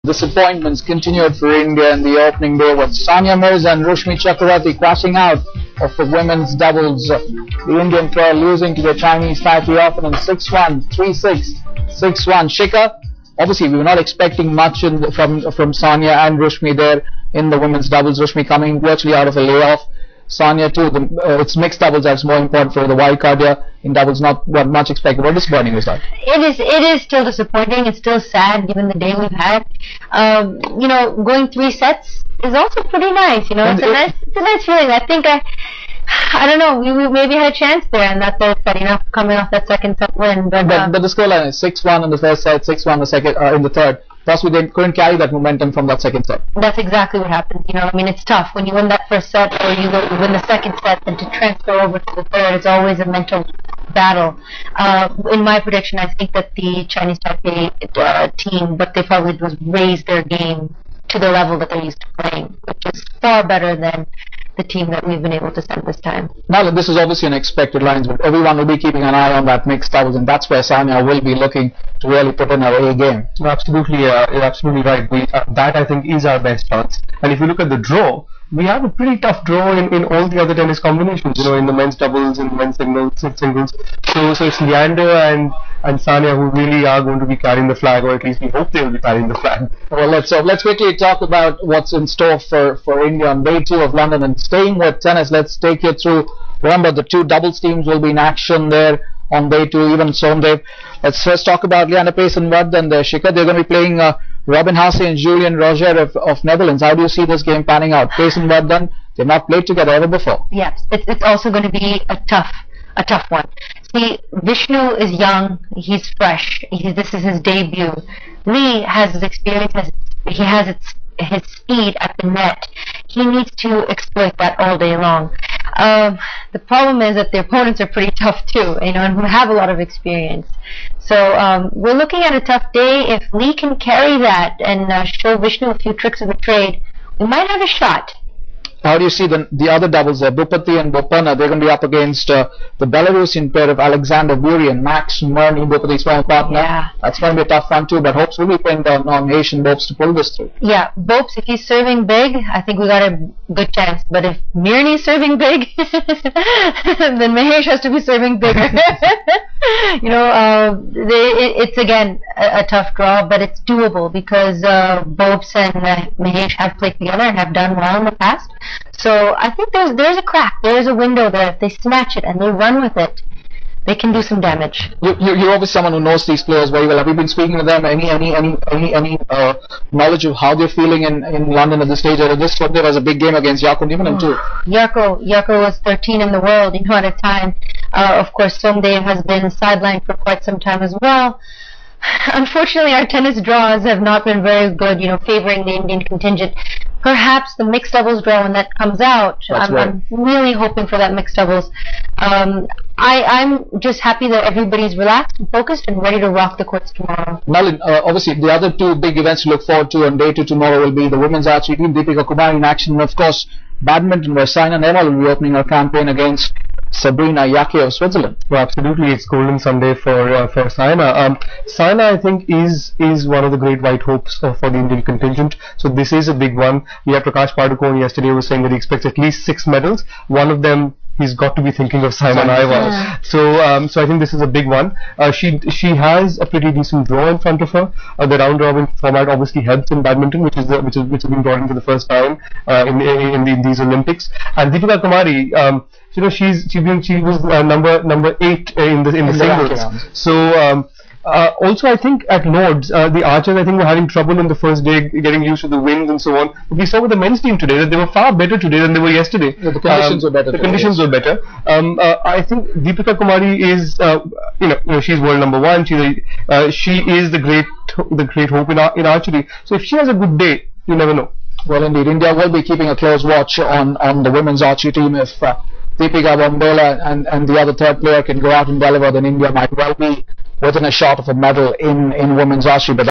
disappointments continued for India in the opening day with Sania Mirza and Rushmi Chakravarti crashing out of the women's doubles. The Indian pair losing to the Chinese Taipei opponent 6-1, 3-6, 6-1. Shikha, obviously we were not expecting much from Sania and Rushmi there in the women's doubles. Rushmi coming virtually out of a layoff. Sania too. It's mixed doubles that's more important for the wild card here. In doubles, not much expected. What disappointing was that? It is still disappointing. It's still sad given the day we've had. Going 3 sets is also pretty nice. It's a nice feeling. I think I don't know. We maybe had a chance there in that third set, coming off that second set win. But the scoreline is 6-1 in the first set, 6-1 the second in the third. Possibly they couldn't carry that momentum from that second set. That's exactly what happened. It's tough when you win that first set or you win the second set, and to transfer over to the third, it's always a mental battle. In my prediction, I think that the Chinese Taipei team, what they probably did was raise their game to the level that they're used to playing, which is far better than the team that we've been able to send this time. Now, this is obviously an expected lines, but everyone will be keeping an eye on that mixed doubles, and that's where Sania will be looking to really put in her A game. Absolutely, you're absolutely right. That I think is our best chance. And if you look at the draw, we have a pretty tough draw in all the other tennis combinations. In the men's doubles, in men's singles. So it's Leander and Sania who really are going to be carrying the flag, or at least we hope they will be carrying the flag. Well, let's quickly talk about what's in store for India on day 2 of London. And staying with tennis, let's take you through. Remember, the 2 doubles teams will be in action there on day 2, even Someday. Let's first talk about Leander Paes and Vardhan there. Shikha, they're going to be playing Robin Haase and Julian Roger of Netherlands. How do you see this game panning out? Paes and Vardhan, they've not played together ever before. Yes, it's also going to be a tough one. See, Vishnu is young, he's fresh, this is his debut. Lee has his experience, he has his speed at the net. He needs to exploit that all day long. The problem is that the opponents are pretty tough too, and who have a lot of experience. So we're looking at a tough day. If Lee can carry that and show Vishnu a few tricks of the trade, we might have a shot. How do you see the other doubles there? Bhupati and Bopanna, they're going to be up against the Belarusian pair of Alexander Buri and Max Murny, Bhupati's former partner. Yeah. That's going to be a tough one too, but hopes will be playing on Asian Bopes to pull this through. Yeah, Bopes, if he's serving big, I think we got a good chance. But if Mirny's serving big, then Mahesh has to be serving bigger. It's again a tough draw, but it's doable because Bopes and Mahesh have played together and have done well in the past. So I think there's a crack, there's a window there. If they snatch it and they run with it, they can do some damage. You're obviously someone who knows these players very well. Have you been speaking to them? Any knowledge of how they're feeling in London at this stage? This one there was a big game against Jaco Niemann too. Jaco was 13 in the world, at a time. Of course, Someday has been sidelined for quite some time as well. Unfortunately, our tennis draws have not been very good, favoring the Indian contingent. Perhaps the mixed doubles draw, when that comes out, I'm really hoping for that mixed doubles. I'm just happy that everybody's relaxed and focused and ready to rock the courts tomorrow. Nalin, obviously the other 2 big events to look forward to on day 2 tomorrow will be the women's archery team, Deepika Kumar in action, and of course badminton, where Saina Nehwal will be opening her campaign against Sabrina Yake of Switzerland. Well, absolutely, it's golden Sunday for Saina. Saina, I think, is one of the great white hopes for the Indian contingent. So this is a big one. We have Prakash Padukone yesterday was saying that he expects at least 6 medals. One of them, he's got to be thinking of Saina Nehwal. Yeah. So I think this is a big one. She has a pretty decent draw in front of her. The round robin format obviously helps in badminton, which has been brought in for the first time in these Olympics. And Deepika Kumari, she was number 8 in the singles. So also, I think at Lord's, the archers, I think, were having trouble in the first day getting used to the winds and so on. But we saw with the men's team today that they were far better today than they were yesterday. Yeah, the conditions were better. The conditions were better. I think Deepika Kumari is, she's world number 1. She is the great hope in archery. So if she has a good day, you never know. Well, indeed, India will be keeping a close watch on the women's archery team. If Deepika Bambola and the other third player can go out and deliver, then India might well be within a shot of a medal in women's archery. But